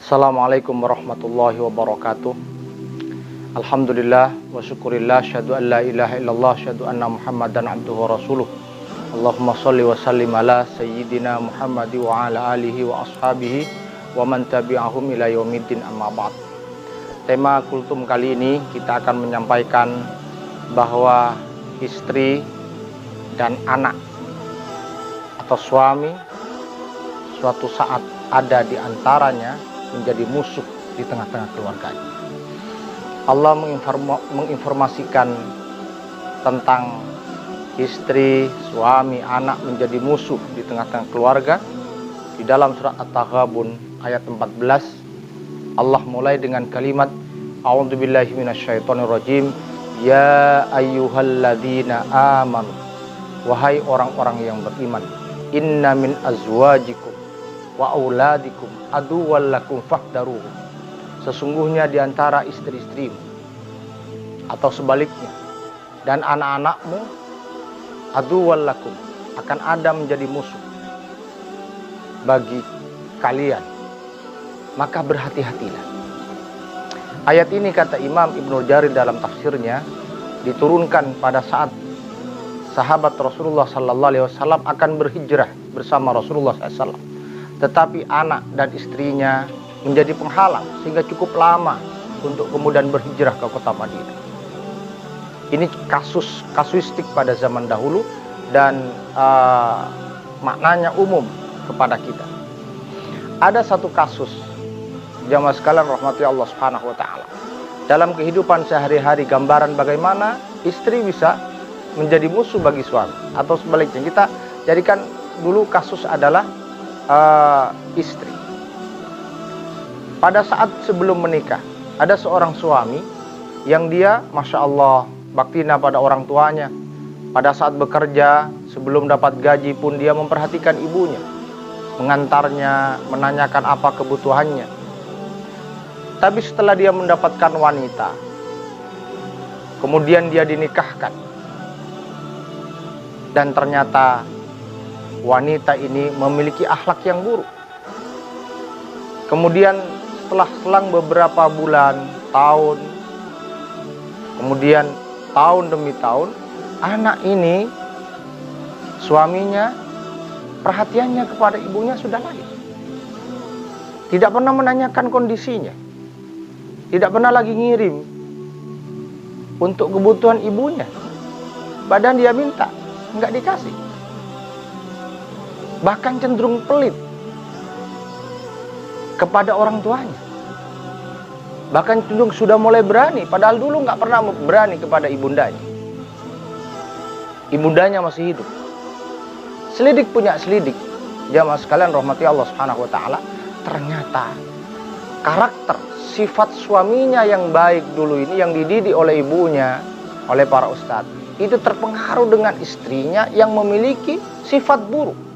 Assalamualaikum warahmatullahi wabarakatuh. Alhamdulillah wa syukurillah, syahadu an la ilaha illallah, syahadu anna muhammadan abduhu wa rasuluh. Allahumma salli wa sallim ala sayyidina Muhammadi wa ala alihi wa ashabihi wa man tabi'ahum ila yaumiddin, amma ba'd. Tema kultum kali ini kita akan menyampaikan bahwa istri dan anak atau suami suatu saat ada di antaranya menjadi musuh di tengah-tengah keluarganya. Allah menginformasikan tentang istri, suami, anak menjadi musuh di tengah-tengah keluarga di dalam surat At-Taghabun ayat 14. Allah mulai dengan kalimat A'udzubillahi minasyaitonirrajim, ya ayyuhalladzina amanu, wahai orang-orang yang beriman, inna min azwajikum wa auladikum aduwwal lakum fahdharuhum, sesungguhnya di antara istri-istrimu atau sebaliknya dan anak-anakmu aduwwal lakum, akan ada menjadi musuh bagi kalian, maka berhati-hatilah. Ayat ini, kata Imam Ibnu Jarir dalam tafsirnya, diturunkan pada saat sahabat Rasulullah sallallahu alaihi wasallam akan berhijrah bersama Rasulullah SAW, tetapi anak dan istrinya menjadi penghalang sehingga cukup lama untuk kemudian berhijrah ke kota Madinah. Ini kasuistik pada zaman dahulu dan maknanya umum kepada kita. Ada satu kasus, jamaah sekalian rahmati Allah Subhanahu wa taala, dalam kehidupan sehari-hari, gambaran bagaimana istri bisa menjadi musuh bagi suami atau sebaliknya. Kita jadikan dulu kasus adalah istri. Pada saat sebelum menikah, ada seorang suami yang dia Masya Allah baktina pada orang tuanya. Pada saat bekerja, sebelum dapat gaji pun dia memperhatikan ibunya, mengantarnya, menanyakan apa kebutuhannya. Tapi setelah dia mendapatkan wanita, kemudian dia dinikahkan, dan ternyata wanita ini memiliki akhlak yang buruk. Kemudian setelah selang beberapa bulan, tahun, kemudian tahun demi tahun, anak ini suaminya perhatiannya kepada ibunya sudah lain. Tidak pernah menanyakan kondisinya, tidak pernah lagi ngirim untuk kebutuhan ibunya. Padahal dia minta, nggak dikasih. Bahkan cenderung pelit kepada orang tuanya. Bahkan cenderung sudah mulai berani, padahal dulu nggak pernah berani kepada ibundanya. Ibundanya masih hidup. Selidik punya selidik, jamaah sekalian rahmati Allah Subhanahu wa taala, ternyata karakter sifat suaminya yang baik dulu ini, yang dididik oleh ibunya, oleh para ustadz, itu terpengaruh dengan istrinya yang memiliki sifat buruk.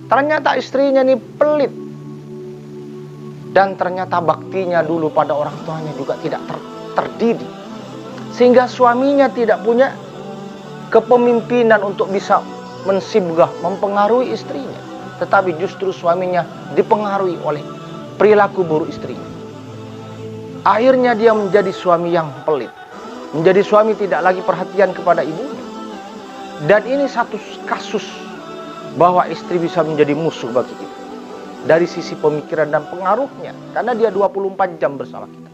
Ternyata istrinya ini pelit, dan ternyata baktinya dulu pada orang tuanya juga tidak terdidik, sehingga suaminya tidak punya kepemimpinan untuk bisa mensibgah, mempengaruhi istrinya, tetapi justru suaminya dipengaruhi oleh perilaku buruk istrinya. Akhirnya dia menjadi suami yang pelit, menjadi suami tidak lagi perhatian kepada ibunya. Dan ini satu kasus bahwa istri bisa menjadi musuh bagi kita dari sisi pemikiran dan pengaruhnya, karena dia 24 jam bersama kita.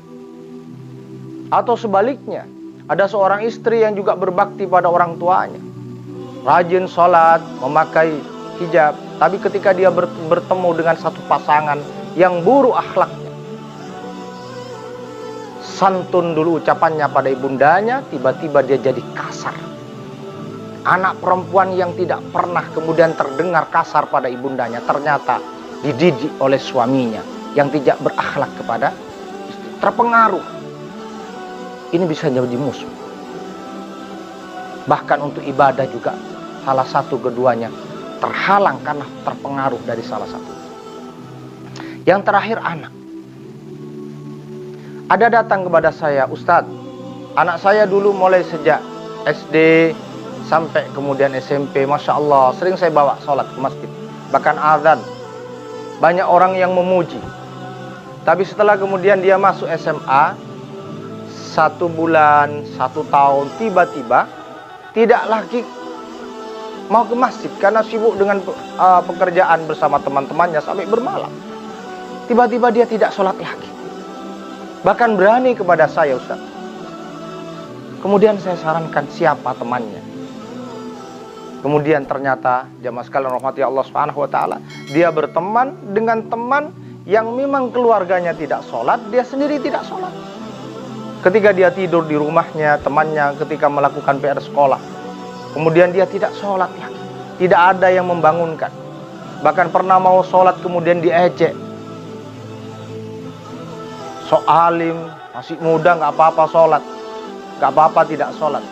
Atau sebaliknya, ada seorang istri yang juga berbakti pada orang tuanya, rajin sholat, memakai hijab, tapi ketika dia bertemu dengan satu pasangan yang buruk akhlaknya, santun dulu ucapannya pada ibundanya, tiba-tiba dia jadi kasar. Anak perempuan yang tidak pernah kemudian terdengar kasar pada ibundanya, ternyata dididik oleh suaminya yang tidak berakhlak kepada istri. Terpengaruh. Ini bisa jadi musuh. Bahkan untuk ibadah juga salah satu keduanya terhalang karena terpengaruh dari salah satu. Yang terakhir, anak. Ada datang kepada saya, Ustadz, anak saya dulu mulai sejak SD sampai kemudian SMP, Masya Allah, sering saya bawa sholat ke masjid, bahkan azan, banyak orang yang memuji. Tapi setelah kemudian dia masuk SMA, 1 bulan, 1 tahun, tiba-tiba tidak lagi mau ke masjid karena sibuk dengan pekerjaan bersama teman-temannya sampai bermalam. Tiba-tiba dia tidak sholat lagi. Bahkan berani kepada saya, Ustaz. Kemudian saya sarankan siapa temannya. Kemudian ternyata jamaah sekalian rahmati Allah Subhanahu wa taala, dia berteman dengan teman yang memang keluarganya tidak sholat, dia sendiri tidak sholat. Ketika dia tidur di rumahnya, temannya ketika melakukan PR sekolah, kemudian dia tidak sholat lagi. Tidak ada yang membangunkan. Bahkan pernah mau sholat kemudian diejek. Sok alim, masih muda nggak apa-apa sholat. Nggak apa-apa tidak sholat.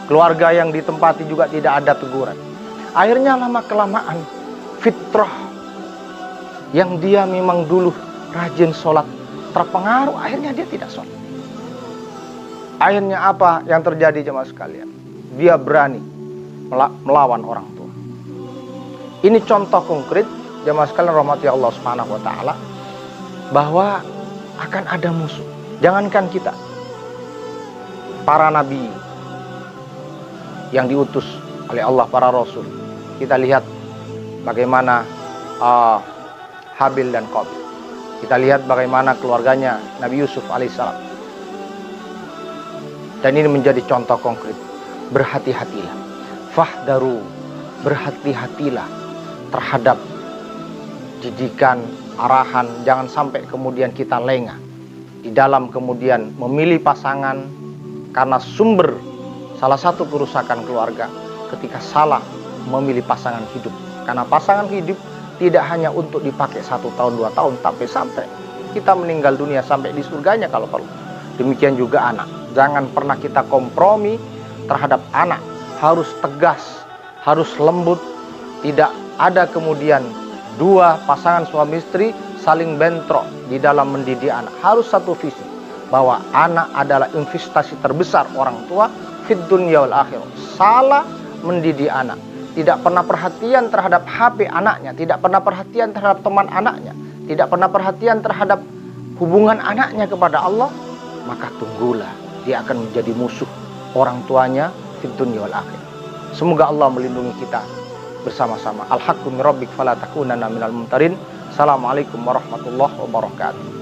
Keluarga yang ditempati juga tidak ada teguran. Akhirnya lama-kelamaan fitrah yang dia memang dulu rajin sholat terpengaruh, akhirnya dia tidak sholat. Akhirnya apa yang terjadi jemaah sekalian? Dia berani melawan orang tua. Ini contoh konkret jemaah sekalian rahmati Allah Subhanahu wa taala, bahwa akan ada musuh. Jangankan kita, para nabi yang diutus oleh Allah, para rasul. Kita lihat bagaimana Habil dan Qabil. Kita lihat bagaimana keluarganya Nabi Yusuf alaihissalam. Dan ini menjadi contoh konkret. Berhati-hatilah. Fahdaru. Berhati-hatilah terhadap didikan, arahan. Jangan sampai kemudian kita lengah di dalam kemudian memilih pasangan, karena sumber salah satu kerusakan keluarga ketika salah memilih pasangan hidup. Karena pasangan hidup tidak hanya untuk dipakai 1 tahun, 2 tahun, tapi sampai kita meninggal dunia, sampai di surganya kalau perlu. Demikian juga anak. Jangan pernah kita kompromi terhadap anak. Harus tegas, harus lembut. Tidak ada kemudian 2 pasangan suami istri saling bentrok di dalam mendidik anak. Harus satu visi, bahwa anak adalah investasi terbesar orang tua fid dunya wal akhirah. Salah mendidik anak, tidak pernah perhatian terhadap HP anaknya, tidak pernah perhatian terhadap teman anaknya, tidak pernah perhatian terhadap hubungan anaknya kepada Allah, maka tunggulah dia akan menjadi musuh orang tuanya fid dunya wal akhirah. Semoga Allah melindungi kita bersama-sama. Al-haqqu min rabbik fala takunanna minal mumtarin. Assalamualaikum warahmatullahi wabarakatuh.